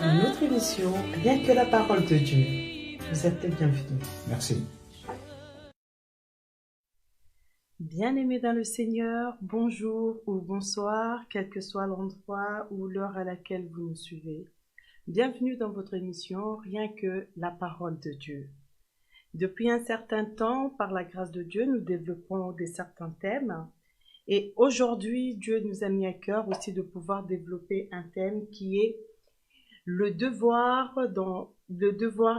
Une autre émission, rien que la parole de Dieu. Vous êtes les bienvenus. Merci. Bien-aimés dans le Seigneur, bonjour ou bonsoir, quel que soit l'endroit ou l'heure à laquelle vous nous suivez. Bienvenue dans votre émission, rien que la parole de Dieu. Depuis un certain temps, par la grâce de Dieu, nous développons certains thèmes. Et aujourd'hui, Dieu nous a mis à cœur aussi de pouvoir développer un thème qui est le devoir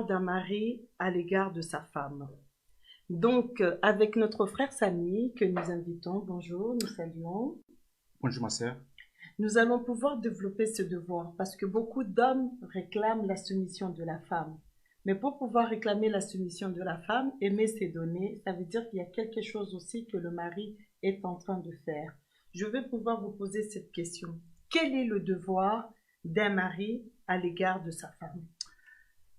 d'un mari à l'égard de sa femme. Donc, avec notre frère Samy, que nous invitons, bonjour, nous saluons. Bonjour ma sœur. Nous allons pouvoir développer ce devoir parce que beaucoup d'hommes réclament la soumission de la femme. Mais pour pouvoir réclamer la soumission de la femme, aimer ses données, ça veut dire qu'il y a quelque chose aussi que le mari est en train de faire. Je vais pouvoir vous poser cette question. Quel est le devoir d'un mari à l'égard de sa femme?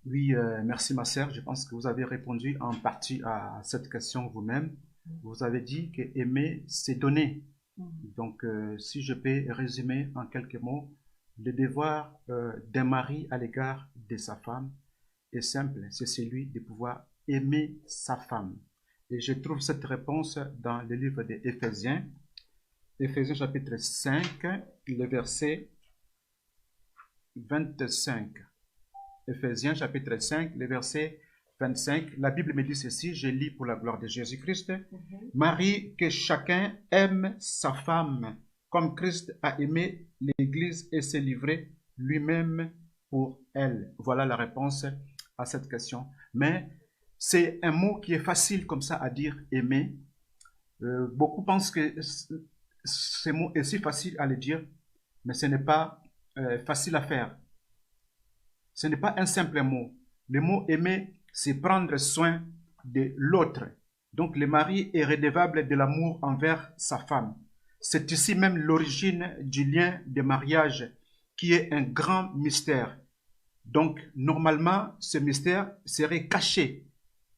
Oui, merci ma sœur. Je pense que vous avez répondu en partie à cette question vous-même. Vous avez dit que aimer, c'est donner. Donc, si je peux résumer en quelques mots, le devoir d'un mari à l'égard de sa femme est simple, c'est celui de pouvoir aimer sa femme. Et je trouve cette réponse dans le livre d'Éphésiens, Éphésiens chapitre 5, le verset 25. Éphésiens chapitre 5, le verset 25. La Bible me dit ceci, je lis pour la gloire de Jésus-Christ. Marie, que chacun aime sa femme, comme Christ a aimé l'Église et s'est livré lui-même pour elle. Voilà la réponse à cette question. Mais c'est un mot qui est facile comme ça à dire, aimer. Beaucoup pensent que ce mot est si facile à le dire, mais ce n'est pas facile à faire. Ce n'est pas un simple mot. Le mot aimer, c'est prendre soin de l'autre. Donc le mari est redevable de l'amour envers sa femme. C'est ici même l'origine du lien de mariage qui est un grand mystère. Donc normalement, ce mystère serait caché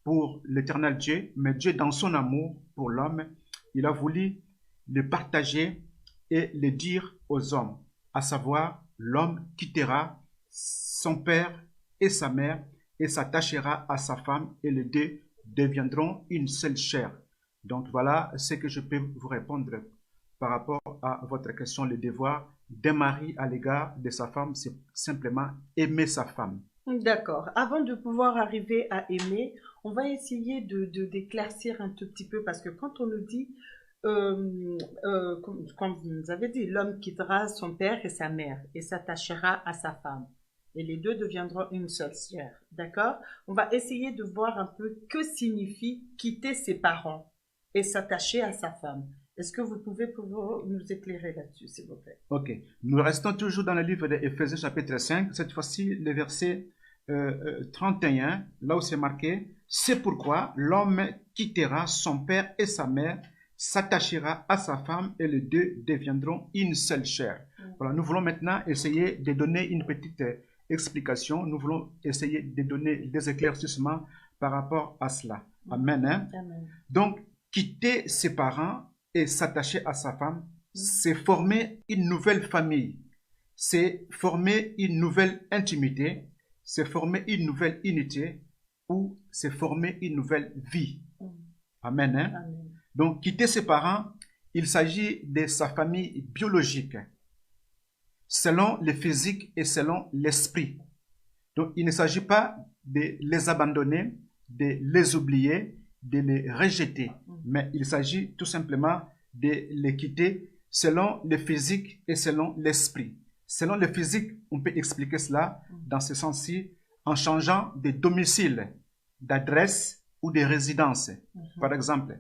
pour l'éternel Dieu, mais Dieu dans son amour pour l'homme, il a voulu le partager et le dire aux hommes, à savoir l'homme quittera son père et sa mère et s'attachera à sa femme et les deux deviendront une seule chair. Donc voilà ce que je peux vous répondre par rapport à votre question. Le devoir d'un mari à l'égard de sa femme, c'est simplement aimer sa femme. D'accord. Avant de pouvoir arriver à aimer, on va essayer d'éclaircir un tout petit peu parce que quand on nous dit comme vous nous avez dit, l'homme quittera son père et sa mère et s'attachera à sa femme. Et les deux deviendront une seule chair. D'accord? On va essayer de voir un peu que signifie quitter ses parents et s'attacher à sa femme. Est-ce que vous pouvez nous éclairer là-dessus, s'il vous plaît? Ok. Nous restons toujours dans le livre d'Éphésiens chapitre 5. Cette fois-ci, le verset 31, là où c'est marqué « C'est pourquoi l'homme quittera son père et sa mère, s'attachera à sa femme et les deux deviendront une seule chair. » Voilà, nous voulons maintenant essayer de donner une petite explication. Nous voulons essayer de donner des éclaircissements par rapport à cela. Amen. Hein? Amen. Donc, quitter ses parents et s'attacher à sa femme, c'est former une nouvelle famille. C'est former une nouvelle intimité. C'est former une nouvelle unité ou c'est former une nouvelle vie. Amen. Hein? Amen. Donc, quitter ses parents, il s'agit de sa famille biologique, selon le physique et selon l'esprit. Donc, il ne s'agit pas de les abandonner, de les oublier, de les rejeter, mais il s'agit tout simplement de les quitter selon le physique et selon l'esprit. Selon le physique, on peut expliquer cela dans ce sens-ci en changeant de domicile, d'adresse ou de résidence. Par exemple,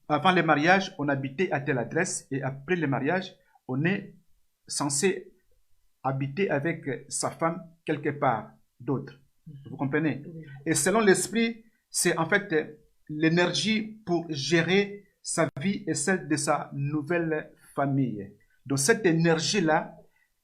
avant le mariage, on habitait à telle adresse et après le mariage, on est censé habiter avec sa femme quelque part d'autre. Vous comprenez? Et selon l'esprit, c'est en fait l'énergie pour gérer sa vie et celle de sa nouvelle famille. Donc cette énergie-là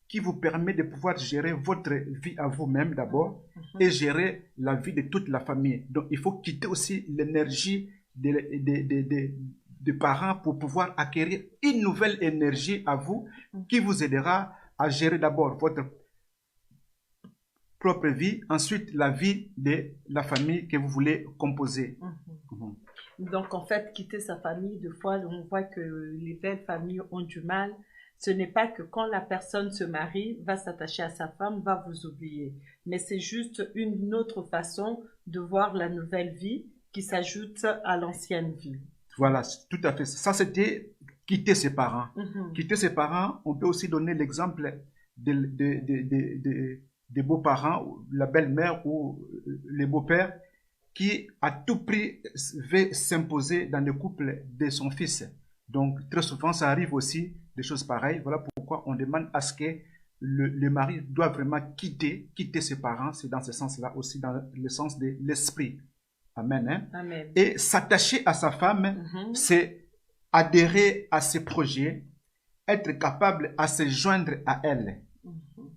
qui vous permet de pouvoir gérer votre vie à vous-même d'abord et gérer la vie de toute la famille. Donc il faut quitter aussi l'énergie des parents pour pouvoir acquérir une nouvelle énergie à vous qui vous aidera à gérer d'abord votre propre vie, ensuite la vie de la famille que vous voulez composer. Donc, en fait, quitter sa famille, deux fois, on voit que les belles familles ont du mal. Ce n'est pas que quand la personne se marie, va s'attacher à sa femme, va vous oublier. Mais c'est juste une autre façon de voir la nouvelle vie qui s'ajoute à l'ancienne vie. Voilà, tout à fait. Ça, c'était quitter ses parents. Quitter ses parents, on peut aussi donner l'exemple des beaux-parents, la belle-mère ou les beaux-pères qui à tout prix veut s'imposer dans le couple de son fils. Donc, très souvent, ça arrive aussi des choses pareilles. Voilà pourquoi on demande à ce que le mari doit vraiment quitter ses parents. C'est dans ce sens-là aussi, dans le sens de l'esprit. Amen. Hein? Amen. Et s'attacher à sa femme, c'est adhérer à ses projets, être capable à se joindre à elle.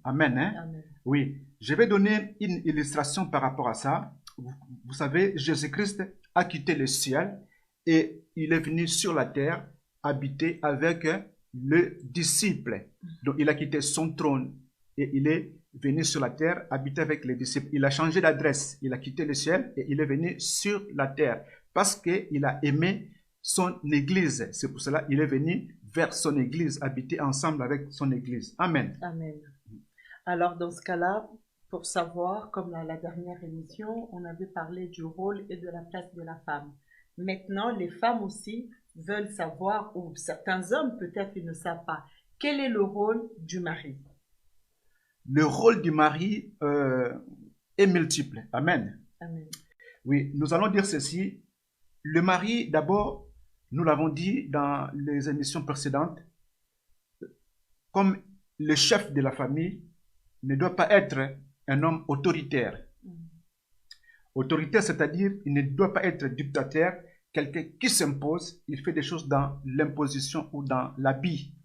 Amen. Hein? Amen. Oui, je vais donner une illustration par rapport à ça. Vous savez, Jésus-Christ a quitté le ciel et il est venu sur la terre habiter avec le disciple. Donc, il a quitté son trône et il est venu sur la terre habiter avec les disciples. Il a changé d'adresse. Il a quitté le ciel et il est venu sur la terre parce qu'il a aimé son église. C'est pour cela qu'il est venu vers son église, habiter ensemble avec son église. Amen. Amen. Alors, dans ce cas-là, pour savoir, comme dans la dernière émission, on avait parlé du rôle et de la place de la femme. Maintenant, les femmes aussi veulent savoir, ou certains hommes peut-être ils ne savent pas, quel est le rôle du mari. Le rôle du mari est multiple. Amen. Amen. Oui, nous allons dire ceci. Le mari, d'abord, nous l'avons dit dans les émissions précédentes, comme le chef de la famille, ne doit pas être un homme autoritaire. Autoritaire, c'est-à-dire, il ne doit pas être dictateur, quelqu'un qui s'impose, il fait des choses dans l'imposition ou dans l'habit.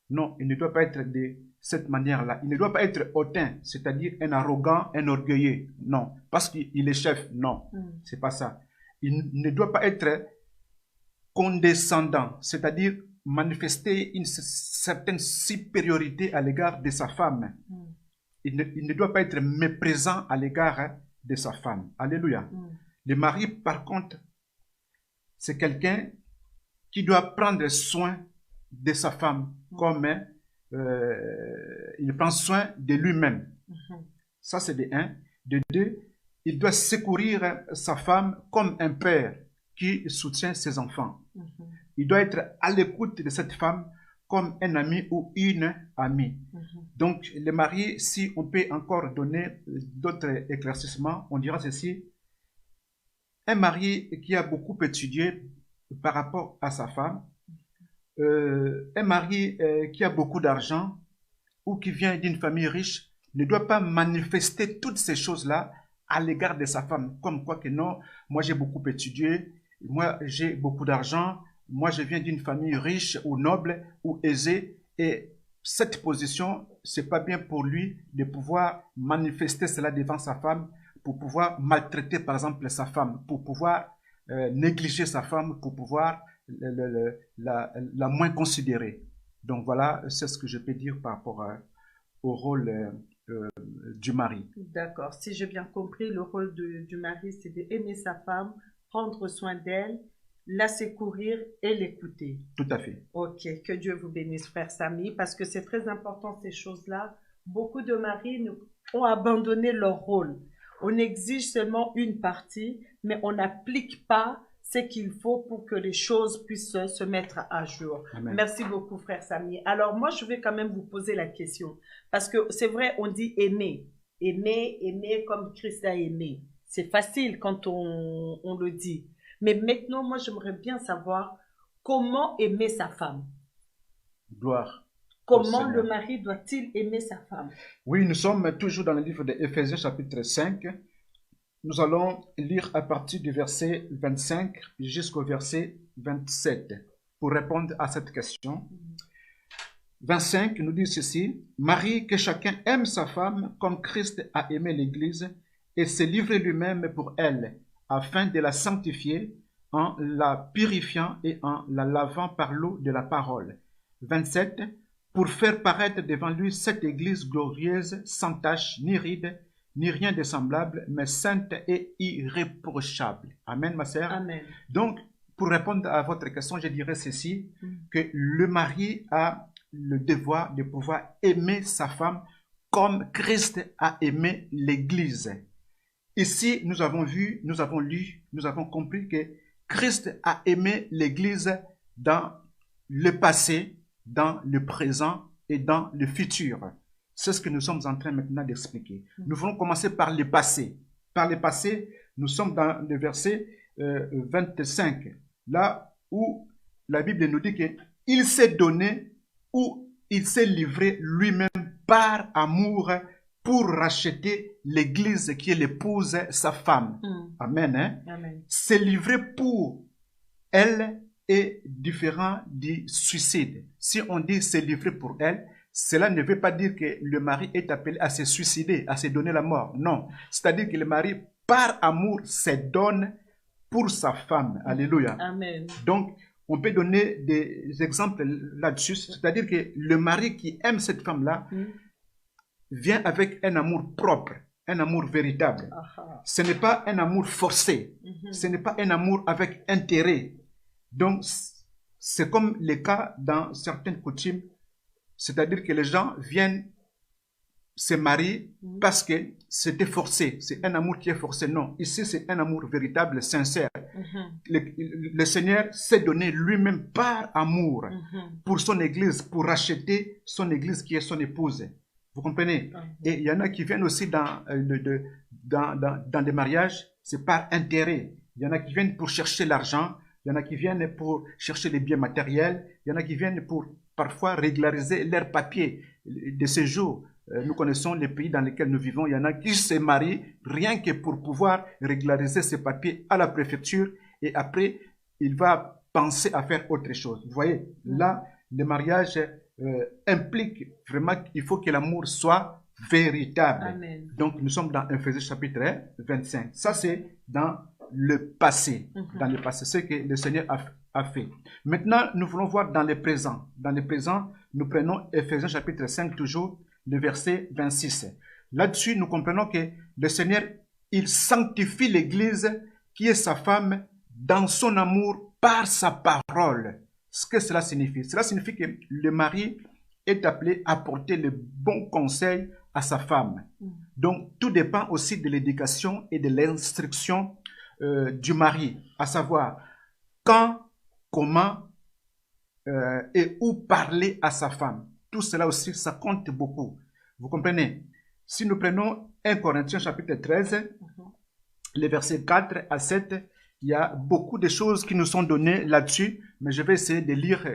Non, il ne doit pas être de cette manière-là. Il ne doit pas être hautain, c'est-à-dire un arrogant, un orgueilleux. Non, parce qu'il est chef. Non, c'est pas ça. Il ne doit pas être condescendant, c'est-à-dire manifester une certaine supériorité à l'égard de sa femme. Il ne doit pas être méprisant à l'égard de sa femme. Alléluia. Le mari, par contre, c'est quelqu'un qui doit prendre soin de sa femme comme il prend soin de lui-même. Ça, c'est de un. De deux, il doit secourir sa femme comme un père qui soutient ses enfants. Il doit être à l'écoute de cette femme comme un ami ou une amie. Donc, le mari, si on peut encore donner d'autres éclaircissements, on dira ceci. Un mari qui a beaucoup étudié par rapport à sa femme, un mari qui a beaucoup d'argent ou qui vient d'une famille riche ne doit pas manifester toutes ces choses-là à l'égard de sa femme. Comme quoi que non, moi j'ai beaucoup étudié, moi j'ai beaucoup d'argent, moi je viens d'une famille riche ou noble ou aisée et cette position, c'est pas bien pour lui de pouvoir manifester cela devant sa femme, pour pouvoir maltraiter par exemple sa femme, pour pouvoir négliger sa femme, pour pouvoir la moins considérer. Donc voilà, c'est ce que je peux dire par rapport au rôle du mari. D'accord. Si j'ai bien compris, le rôle du mari, c'est d'aimer sa femme, prendre soin d'elle, la secourir et l'écouter. Tout à fait. Ok, que Dieu vous bénisse, frère Samy, parce que c'est très important ces choses-là. Beaucoup de maris ont abandonné leur rôle. On exige seulement une partie, mais on n'applique pas ce qu'il faut pour que les choses puissent se mettre à jour. Amen. Merci beaucoup, frère Samy. Alors, moi, je vais quand même vous poser la question. Parce que c'est vrai, on dit aimer. Aimer, aimer comme Christ a aimé. C'est facile quand on le dit. Mais maintenant, moi, j'aimerais bien savoir comment aimer sa femme. Gloire. Comment le mari doit-il aimer sa femme? Oui, nous sommes toujours dans le livre d'Éphésiens chapitre 5. Nous allons lire à partir du verset 25 jusqu'au verset 27 pour répondre à cette question. 25 nous dit ceci. Marie, que chacun aime sa femme comme Christ a aimé l'Église et s'est livré lui-même pour elle, afin de la sanctifier en la purifiant et en la lavant par l'eau de la parole. 27. Pour faire paraître devant lui cette Église glorieuse, sans tache ni ride, ni rien de semblable, mais sainte et irréprochable. Amen, ma sœur. Amen. Donc, pour répondre à votre question, je dirais ceci, que le mari a le devoir de pouvoir aimer sa femme comme Christ a aimé l'Église. Ici, nous avons vu, nous avons lu, nous avons compris que Christ a aimé l'Église dans le passé, dans le présent et dans le futur. C'est ce que nous sommes en train maintenant d'expliquer. Nous voulons commencer par le passé. Par le passé, nous sommes dans le verset 25, là où la Bible nous dit qu'il s'est donné ou il s'est livré lui-même par amour pour racheter l'Église qui est l'épouse, sa femme. Amen. Hein? Amen. Se livrer pour elle est différent du suicide. Si on dit se livrer pour elle, cela ne veut pas dire que le mari est appelé à se suicider, à se donner la mort. Non. C'est-à-dire que le mari, par amour, se donne pour sa femme. Alléluia. Amen. Donc, on peut donner des exemples là-dessus. C'est-à-dire que le mari qui aime cette femme-là vient avec un amour propre, un amour véritable. Ce n'est pas un amour forcé. Ce n'est pas un amour avec intérêt. Donc, c'est comme le cas dans certaines coutumes. C'est-à-dire que les gens viennent se marier parce que c'était forcé. C'est un amour qui est forcé. Non, ici c'est un amour véritable, sincère. Le Seigneur s'est donné lui-même par amour pour son Église, pour racheter son Église qui est son épouse. Vous comprenez? Et il y en a qui viennent aussi dans des mariages, c'est par intérêt. Il y en a qui viennent pour chercher l'argent, il y en a qui viennent pour chercher les biens matériels, il y en a qui viennent pour parfois régulariser leurs papiers de séjour. Nous connaissons les pays dans lesquels nous vivons. Il y en a qui se marient rien que pour pouvoir régulariser ces papiers à la préfecture et après, il va penser à faire autre chose. Vous voyez, là, le mariage implique vraiment qu'il faut que l'amour soit véritable. Amen. Donc, nous sommes dans Éphésiens chapitre 25. Ça, c'est dans le passé. Dans le passé, ce que le Seigneur a fait. Maintenant, nous voulons voir dans le présent. Dans le présent, nous prenons Éphésiens chapitre 5 toujours, le verset 26. Là-dessus, nous comprenons que le Seigneur, il sanctifie l'Église qui est sa femme dans son amour par sa parole. Ce que cela signifie? Cela signifie que le mari est appelé à porter le bon conseil à sa femme. Donc, tout dépend aussi de l'éducation et de l'instruction du mari, à savoir quand, comment et où parler à sa femme. Tout cela aussi, ça compte beaucoup. Vous comprenez? Si nous prenons 1 Corinthiens chapitre 13, les versets 4 à 7, il y a beaucoup de choses qui nous sont données là-dessus, mais je vais essayer de lire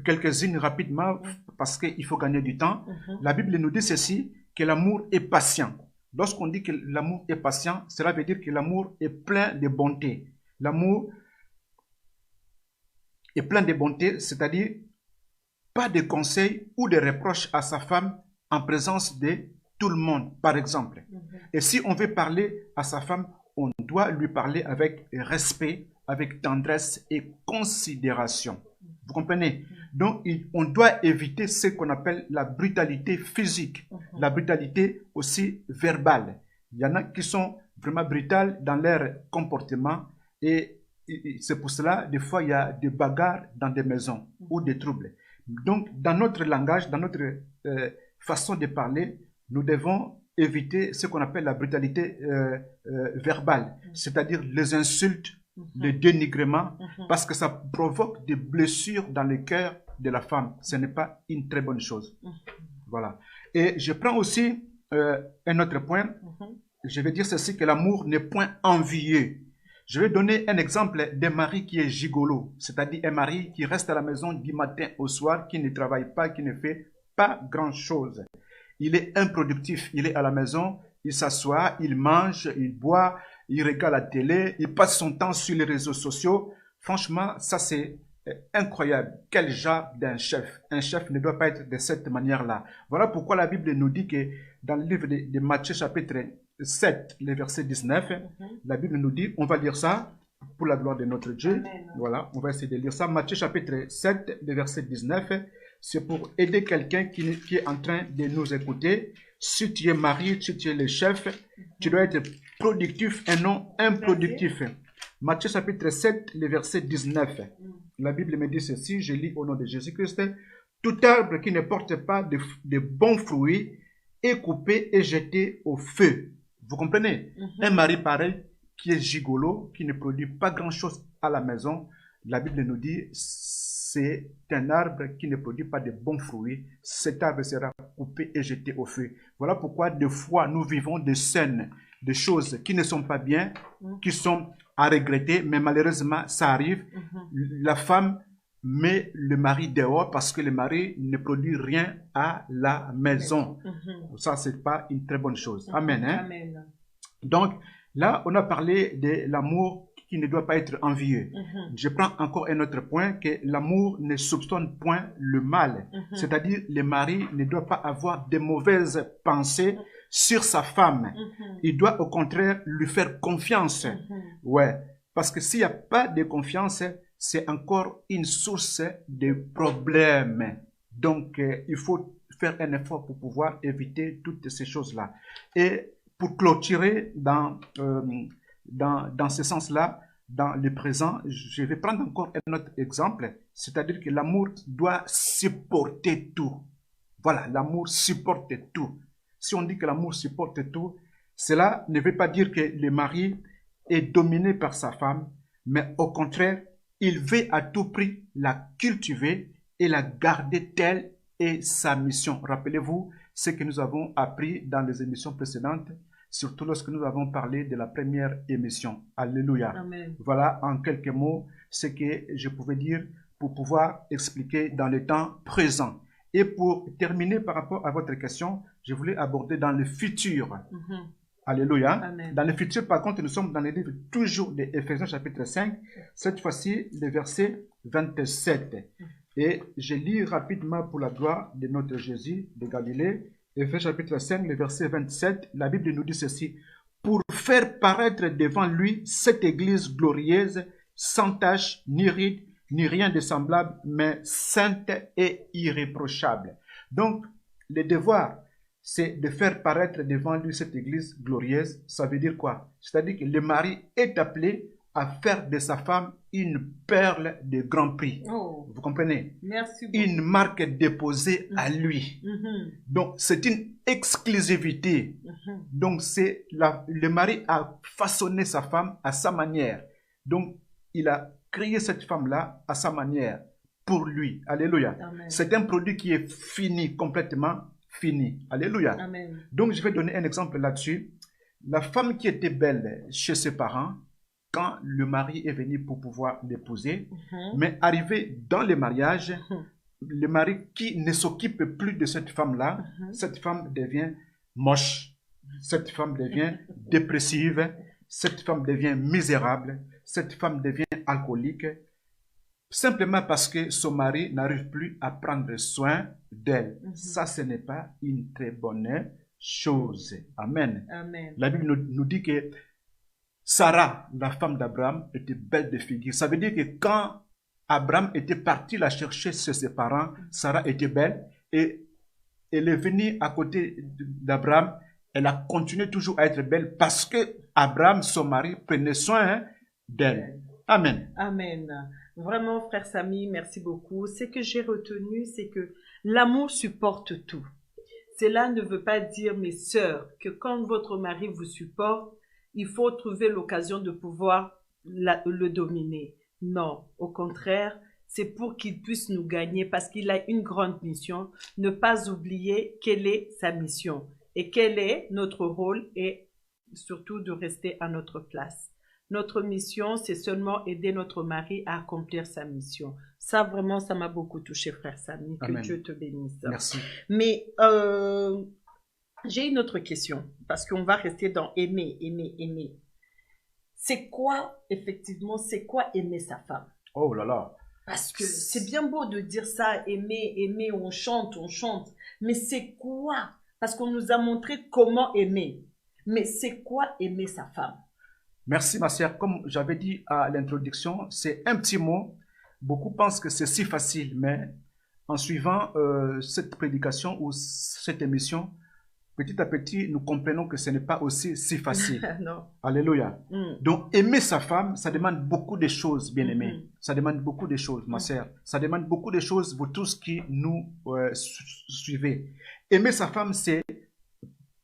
quelques-unes rapidement parce qu'il faut gagner du temps. La Bible nous dit ceci, que l'amour est patient. Lorsqu'on dit que l'amour est patient, cela veut dire que l'amour est plein de bonté. L'amour est plein de bonté, c'est-à-dire pas de conseils ou de reproches à sa femme en présence de tout le monde, par exemple. Et si on veut parler à sa femme, on doit lui parler avec respect, avec tendresse et considération. Vous comprenez? Donc, on doit éviter ce qu'on appelle la brutalité physique, la brutalité aussi verbale. Il y en a qui sont vraiment brutales dans leur comportement et c'est pour cela, des fois, il y a des bagarres dans des maisons ou des troubles. Donc, dans notre langage, dans notre façon de parler, nous devons éviter ce qu'on appelle la brutalité verbale, c'est-à-dire les insultes, le dénigrement, parce que ça provoque des blessures dans le cœur de la femme. Ce n'est pas une très bonne chose. Voilà. Et je prends aussi un autre point. Je vais dire ceci, que l'amour n'est point envieux. Je vais donner un exemple d'un mari qui est gigolo, c'est-à-dire un mari qui reste à la maison du matin au soir, qui ne travaille pas, qui ne fait pas grand-chose. Il est improductif, il est à la maison, il s'assoit, il mange, il boit, il regarde la télé, il passe son temps sur les réseaux sociaux. Franchement, ça c'est incroyable. Quel genre d'un chef? Un chef ne doit pas être de cette manière-là. Voilà pourquoi la Bible nous dit que dans le livre de Matthieu chapitre 7, le verset 19, la Bible nous dit, on va lire ça pour la gloire de notre Dieu. Amen. Voilà, on va essayer de lire ça. Matthieu chapitre 7, le verset 19, c'est pour aider quelqu'un qui est en train de nous écouter. Si tu es mari, si tu es le chef, tu dois être productif et non improductif. Matthieu chapitre 7, le verset 19. La Bible me dit ceci, je lis au nom de Jésus-Christ. Tout arbre qui ne porte pas de bons fruits est coupé et jeté au feu. Vous comprenez? Un mari pareil qui est gigolo, qui ne produit pas grand-chose à la maison, la Bible nous dit c'est un arbre qui ne produit pas de bons fruits. Cet arbre sera coupé et jeté au feu. Voilà pourquoi des fois nous vivons des scènes, des choses qui ne sont pas bien, qui sont à regretter, mais malheureusement ça arrive. La femme met le mari dehors parce que le mari ne produit rien à la maison. Ça, c'est pas une très bonne chose. Amen. Hein? Amen. Donc, là, on a parlé de l'amour qui ne doit pas être envieux. Je prends encore un autre point, que l'amour ne soupçonne point le mal. C'est-à-dire, le mari ne doit pas avoir de mauvaises pensées sur sa femme. Il doit au contraire lui faire confiance. Ouais. Parce que s'il n'y a pas de confiance, c'est encore une source de problèmes. Donc, il faut faire un effort pour pouvoir éviter toutes ces choses-là. Et pour clôturer dans ce sens-là, dans le présent, je vais prendre encore un autre exemple, c'est-à-dire que l'amour doit supporter tout. Voilà, l'amour supporte tout. Si on dit que l'amour supporte tout, cela ne veut pas dire que le mari est dominé par sa femme, mais au contraire, il veut à tout prix la cultiver et la garder telle est sa mission. Rappelez-vous ce que nous avons appris dans les émissions précédentes, surtout lorsque nous avons parlé de la première émission. Alléluia. Amen. Voilà en quelques mots ce que je pouvais dire pour pouvoir expliquer dans le temps présent. Et pour terminer par rapport à votre question, je voulais aborder dans le futur. Alléluia. Amen. Dans le futur, par contre, nous sommes dans le livre toujours de Éphésiens chapitre 5, cette fois-ci le verset 27. Et je lis rapidement pour la gloire de notre Jésus de Galilée, Éphésiens chapitre 5, le verset 27, la Bible nous dit ceci: pour faire paraître devant lui cette église glorieuse, sans tache, ni ride, ni rien de semblable, mais sainte et irréprochable. Donc, le devoir, c'est de faire paraître devant lui cette église glorieuse. Ça veut dire quoi? C'est-à-dire que le mari est appelé à faire de sa femme une perle de grand prix. Oh. Vous comprenez? Merci beaucoup. Une marque déposée à lui. Donc, c'est une exclusivité. Donc, le mari a façonné sa femme à sa manière. Donc, il a créé cette femme-là à sa manière, pour lui. Alléluia. C'est un produit qui est fini, complètement fini. Alléluia. Amen. Donc, je vais donner un exemple là-dessus. La femme qui était belle chez ses parents, quand le mari est venu pour pouvoir l'épouser, mais arrivé dans le mariage, le mari qui ne s'occupe plus de cette femme-là, cette femme devient moche, cette femme devient dépressive, cette femme devient misérable, cette femme devient alcoolique, simplement parce que son mari n'arrive plus à prendre soin d'elle. Ça, ce n'est pas une très bonne chose. Amen. Amen. La Bible nous dit que Sarah, la femme d'Abraham, était belle de figure. Ça veut dire que quand Abraham était parti la chercher chez ses parents, Sarah était belle et elle est venue à côté d'Abraham. Elle a continué toujours à être belle parce que Abraham, son mari, prenait soin d'elle. Amen. Amen. Vraiment, frère Samy, merci beaucoup. Ce que j'ai retenu, c'est que l'amour supporte tout. Cela ne veut pas dire, mes sœurs, que quand votre mari vous supporte, il faut trouver l'occasion de pouvoir le dominer. Non, au contraire, c'est pour qu'il puisse nous gagner parce qu'il a une grande mission. Ne pas oublier quelle est sa mission et quel est notre rôle et surtout de rester à notre place. Notre mission, c'est seulement aider notre mari à accomplir sa mission. Ça, vraiment, ça m'a beaucoup touché, frère Samy. Que Amen. Dieu te bénisse. Merci. Mais j'ai une autre question, parce qu'on va rester dans aimer, aimer, aimer. C'est quoi, effectivement, c'est quoi aimer sa femme? Oh là là. Parce que c'est bien beau de dire ça, aimer, aimer, on chante, mais c'est quoi? Parce qu'on nous a montré comment aimer. Mais c'est quoi aimer sa femme? Merci ma sœur. Comme j'avais dit à l'introduction, c'est un petit mot. Beaucoup pensent que c'est si facile, mais en suivant cette prédication ou cette émission, petit à petit, nous comprenons que ce n'est pas aussi si facile. Non. Alléluia. Donc, aimer sa femme, ça demande beaucoup de choses, bien-aimés. Ça demande beaucoup de choses, ma sœur. Ça demande beaucoup de choses, vous tous qui nous suivez. Aimer sa femme, c'est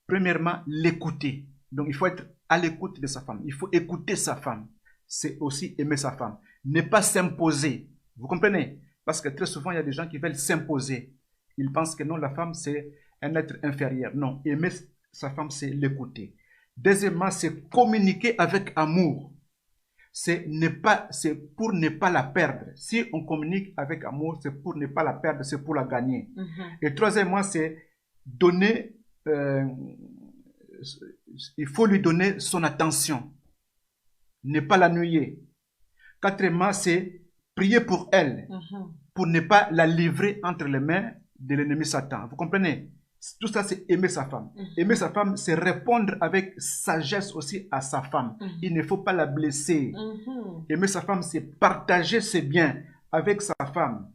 premièrement l'écouter. Donc, il faut être à l'écoute de sa femme. Il faut écouter sa femme. C'est aussi aimer sa femme. Ne pas s'imposer. Vous comprenez? Parce que très souvent, il y a des gens qui veulent s'imposer. Ils pensent que non, la femme, c'est un être inférieur. Non, aimer sa femme, c'est l'écouter. Deuxièmement, c'est communiquer avec amour. C'est pour ne pas la perdre. Si on communique avec amour, c'est pour ne pas la perdre, c'est pour la gagner. Et troisièmement, c'est donner, il faut lui donner son attention. Ne pas l'ennuyer. Quatrièmement, c'est prier pour elle, pour ne pas la livrer entre les mains de l'ennemi Satan. Vous comprenez? Tout ça, c'est aimer sa femme. Aimer sa femme, c'est répondre avec sagesse aussi à sa femme. Il ne faut pas la blesser. Aimer sa femme, c'est partager ses biens avec sa femme.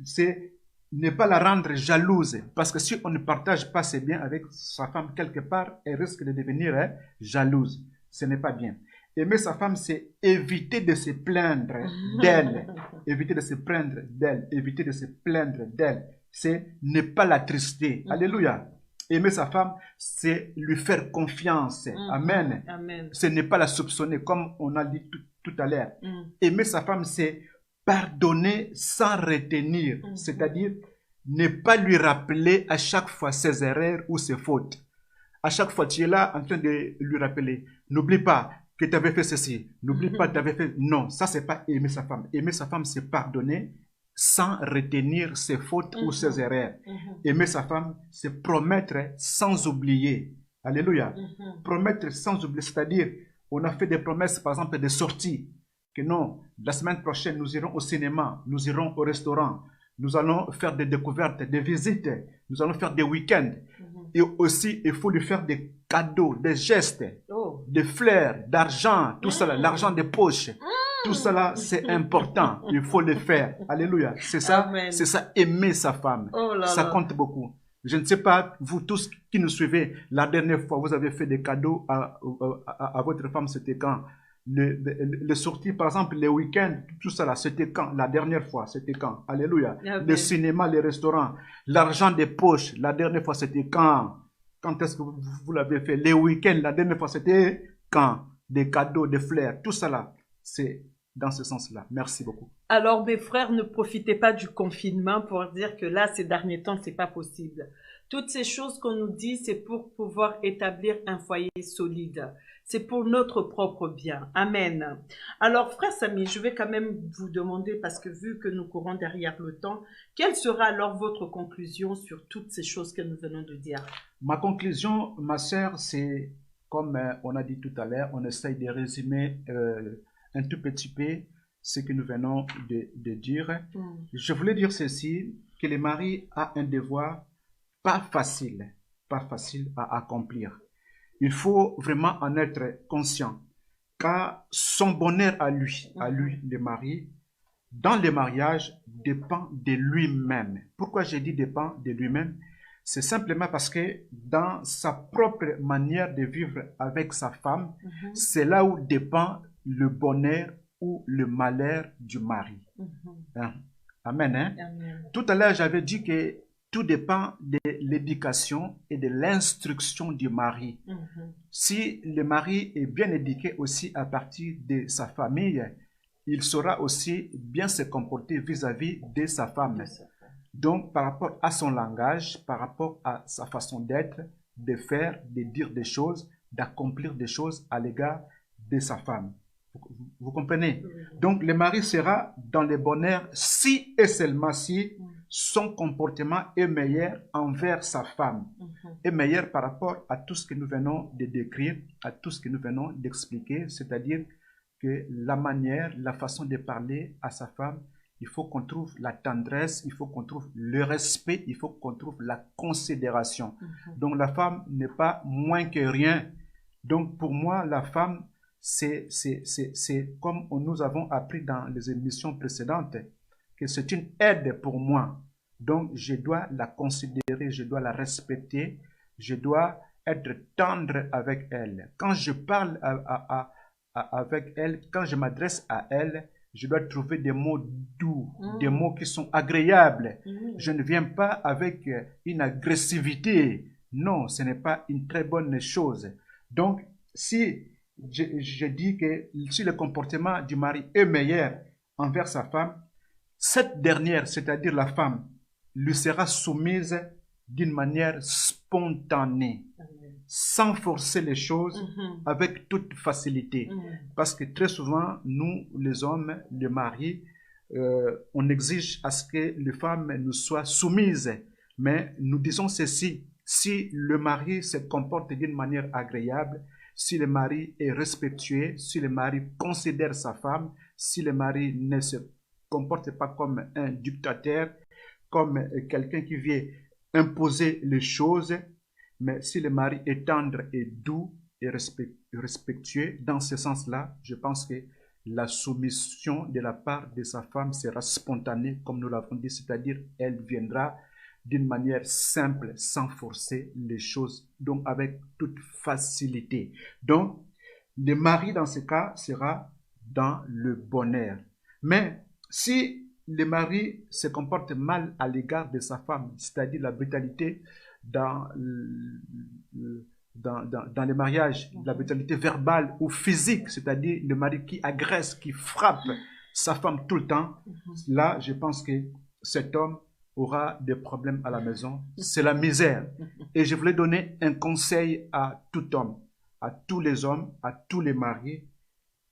C'est ne pas la rendre jalouse. Parce que si on ne partage pas ses biens avec sa femme, quelque part, elle risque de devenir jalouse. Ce n'est pas bien. Aimer sa femme, c'est éviter de se plaindre d'elle. Éviter de se plaindre d'elle. Éviter de se plaindre d'elle. C'est ne pas l'attrister. Alléluia. Aimer sa femme, c'est lui faire confiance. Amen. Amen. Ce n'est pas la soupçonner, comme on a dit tout à l'heure. Aimer sa femme, c'est pardonner sans retenir. C'est-à-dire ne pas lui rappeler à chaque fois ses erreurs ou ses fautes. À chaque fois, tu es là en train de lui rappeler. N'oublie pas que tu avais fait ceci. N'oublie pas que tu avais fait... Non, ça, c'est pas aimer sa femme. Aimer sa femme, c'est pardonner sans retenir ses fautes ou ses erreurs. Aimer sa femme, c'est promettre sans oublier. Alléluia. Promettre sans oublier, c'est-à-dire, on a fait des promesses, par exemple, des sorties. Que non, la semaine prochaine, nous irons au cinéma, nous irons au restaurant, nous allons faire des découvertes, des visites, nous allons faire des week-ends. Et aussi, il faut lui faire des cadeaux, des gestes, des fleurs, d'argent, tout ça, l'argent des poches. Tout cela, c'est important. Il faut le faire. Alléluia. C'est ça, c'est ça, aimer sa femme. Ça compte beaucoup. Je ne sais pas, vous tous qui nous suivez, la dernière fois, vous avez fait des cadeaux à votre femme, c'était quand? Les sorties, par exemple, les week-ends, tout ça là, c'était quand? La dernière fois, c'était quand? Alléluia. Le cinéma, les restaurants, l'argent des poches, la dernière fois, c'était quand? Quand est-ce que vous l'avez fait? Les week-ends, la dernière fois, c'était quand? Des cadeaux, des fleurs, tout ça là. C'est dans ce sens-là. Merci beaucoup. Alors, mes frères, ne profitez pas du confinement pour dire que là, ces derniers temps, c'est pas possible. Toutes ces choses qu'on nous dit, c'est pour pouvoir établir un foyer solide. C'est pour notre propre bien. Amen. Alors, frère Samy, je vais quand même vous demander, parce que vu que nous courons derrière le temps, quelle sera alors votre conclusion sur toutes ces choses que nous venons de dire? Ma conclusion, ma sœur, c'est, comme on a dit tout à l'heure, on essaye de résumer un tout petit peu ce que nous venons de dire. Je voulais dire ceci, que le mari a un devoir pas facile à accomplir. Il faut vraiment en être conscient, car son bonheur à lui, le mari, dans le mariage, dépend de lui-même. Pourquoi j'ai dit dépend de lui-même? C'est simplement parce que dans sa propre manière de vivre avec sa femme, c'est là où dépend le bonheur ou le malheur du mari. Amen. Amen. Tout à l'heure, j'avais dit que tout dépend de l'éducation et de l'instruction du mari. Si le mari est bien éduqué aussi à partir de sa famille, il saura aussi bien se comporter vis-à-vis de sa femme. Donc, par rapport à son langage, par rapport à sa façon d'être, de faire, de dire des choses, d'accomplir des choses à l'égard de sa femme. Vous comprenez? Donc, le mari sera dans le bonheur si et seulement si son comportement est meilleur envers sa femme, est meilleur par rapport à tout ce que nous venons de décrire, à tout ce que nous venons d'expliquer, c'est-à-dire que la manière, la façon de parler à sa femme, il faut qu'on trouve la tendresse, il faut qu'on trouve le respect, il faut qu'on trouve la considération. Donc la femme n'est pas moins que rien. Donc pour moi, la femme, c'est comme nous avons appris dans les émissions précédentes, que c'est une aide pour moi. Donc, je dois la considérer, je dois la respecter, je dois être tendre avec elle. Quand je parle avec elle, quand je m'adresse à elle, je dois trouver des mots doux, des mots qui sont agréables. Je ne viens pas avec une agressivité. Non, ce n'est pas une très bonne chose. Donc, si je dis que si le comportement du mari est meilleur envers sa femme, cette dernière, c'est-à-dire la femme, lui sera soumise d'une manière spontanée, sans forcer les choses, avec toute facilité. Parce que très souvent, nous, les hommes, les maris, on exige à ce que les femmes nous soient soumises. Mais nous disons ceci, si le mari se comporte d'une manière agréable, si le mari est respectueux, si le mari considère sa femme, si le mari ne se comporte pas comme un dictateur, comme quelqu'un qui vient imposer les choses, mais si le mari est tendre et doux et respectueux, dans ce sens-là, je pense que la soumission de la part de sa femme sera spontanée, comme nous l'avons dit, c'est-à-dire elle viendra d'une manière simple, sans forcer les choses, donc avec toute facilité. Donc, le mari, dans ce cas, sera dans le bonheur. Mais si le mari se comporte mal à l'égard de sa femme, c'est-à-dire la brutalité dans les mariages, la brutalité verbale ou physique, c'est-à-dire le mari qui agresse, qui frappe sa femme tout le temps, là, je pense que cet homme aura des problèmes à la maison. C'est la misère. Et je voulais donner un conseil à tout homme, à tous les hommes, à tous les maris,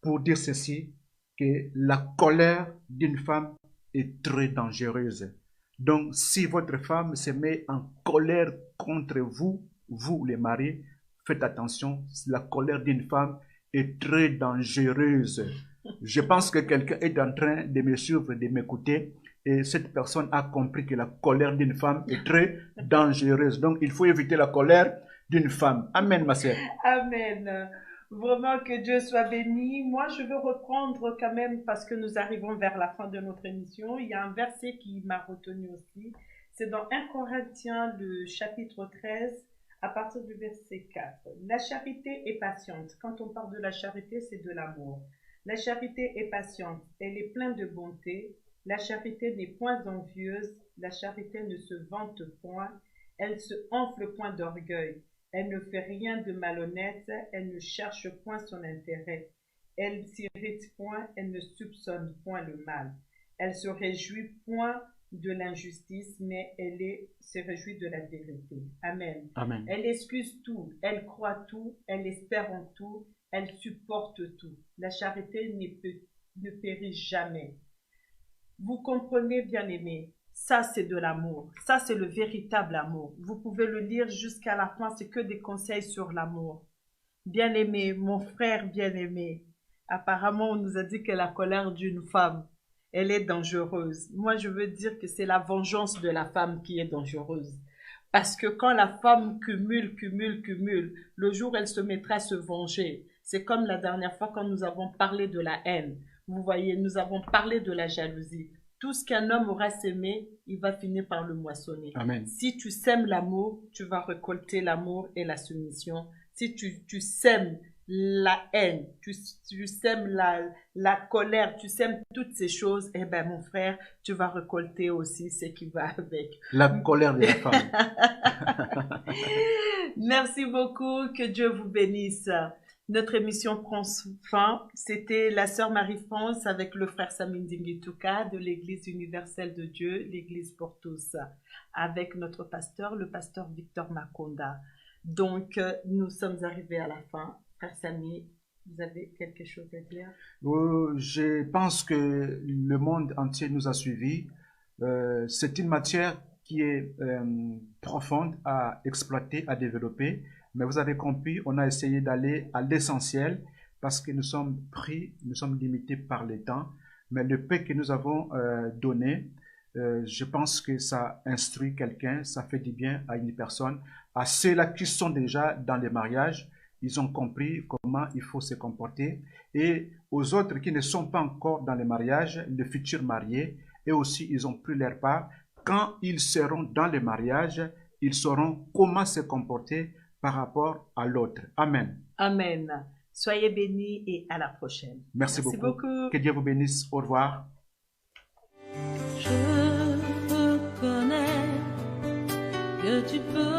pour dire ceci, que la colère d'une femme est très dangereuse. Donc, si votre femme se met en colère contre vous, vous les maris, faites attention, la colère d'une femme est très dangereuse. Je pense que quelqu'un est en train de me suivre, de m'écouter, et cette personne a compris que la colère d'une femme est très dangereuse. Donc, il faut éviter la colère d'une femme. Amen, ma sœur. Amen. Vraiment que Dieu soit béni. Moi, je veux reprendre quand même, parce que nous arrivons vers la fin de notre émission. Il y a un verset qui m'a retenu aussi. C'est dans 1 Corinthiens, le chapitre 13, à partir du verset 4. La charité est patiente. Quand on parle de la charité, c'est de l'amour. La charité est patiente. Elle est pleine de bonté. La charité n'est point envieuse. La charité ne se vante point. Elle se enfle point d'orgueil. Elle ne fait rien de malhonnête, elle ne cherche point son intérêt. Elle s'irrite point, elle ne soupçonne point le mal. Elle se réjouit point de l'injustice, mais se réjouit de la vérité. Amen. Amen. Elle excuse tout, elle croit tout, elle espère en tout, elle supporte tout. La charité ne périt jamais. Vous comprenez, bien-aimés? Ça, c'est de l'amour. Ça, c'est le véritable amour. Vous pouvez le lire jusqu'à la fin. C'est que des conseils sur l'amour. Bien-aimé, mon frère bien-aimé, apparemment, on nous a dit que la colère d'une femme, elle est dangereuse. Moi, je veux dire que c'est la vengeance de la femme qui est dangereuse. Parce que quand la femme cumule, le jour où elle se mettra à se venger, c'est comme la dernière fois quand nous avons parlé de la haine. Vous voyez, nous avons parlé de la jalousie. Tout ce qu'un homme aura sémé, il va finir par le moissonner. Amen. Si tu sèmes l'amour, tu vas récolter l'amour et la soumission. Si tu sèmes la haine, tu sèmes la colère, tu sèmes toutes ces choses, eh bien mon frère, tu vas récolter aussi ce qui va avec. La colère de la femme. Merci beaucoup, que Dieu vous bénisse. Notre émission prend fin. C'était la sœur Marie-France avec le frère Samindingi Touka de l'Église universelle de Dieu, l'Église pour tous, avec notre pasteur, le pasteur Victor Makonda. Donc, nous sommes arrivés à la fin. Frère Sami, vous avez quelque chose à dire? Je pense que le monde entier nous a suivis. C'est une matière qui est profonde à exploiter, à développer. Mais vous avez compris, on a essayé d'aller à l'essentiel parce que nous sommes pris, nous sommes limités par le temps. Mais le peu que nous avons donné, je pense que ça instruit quelqu'un, ça fait du bien à une personne. À ceux-là qui sont déjà dans les mariages, ils ont compris comment il faut se comporter. Et aux autres qui ne sont pas encore dans les mariages, les futurs mariés, et aussi ils ont pris leur part. quand ils seront dans le mariage, ils sauront comment se comporter par rapport à l'autre. Amen. Amen. Soyez bénis et à la prochaine. Merci beaucoup. Que Dieu vous bénisse. Au revoir. Je reconnais que tu peux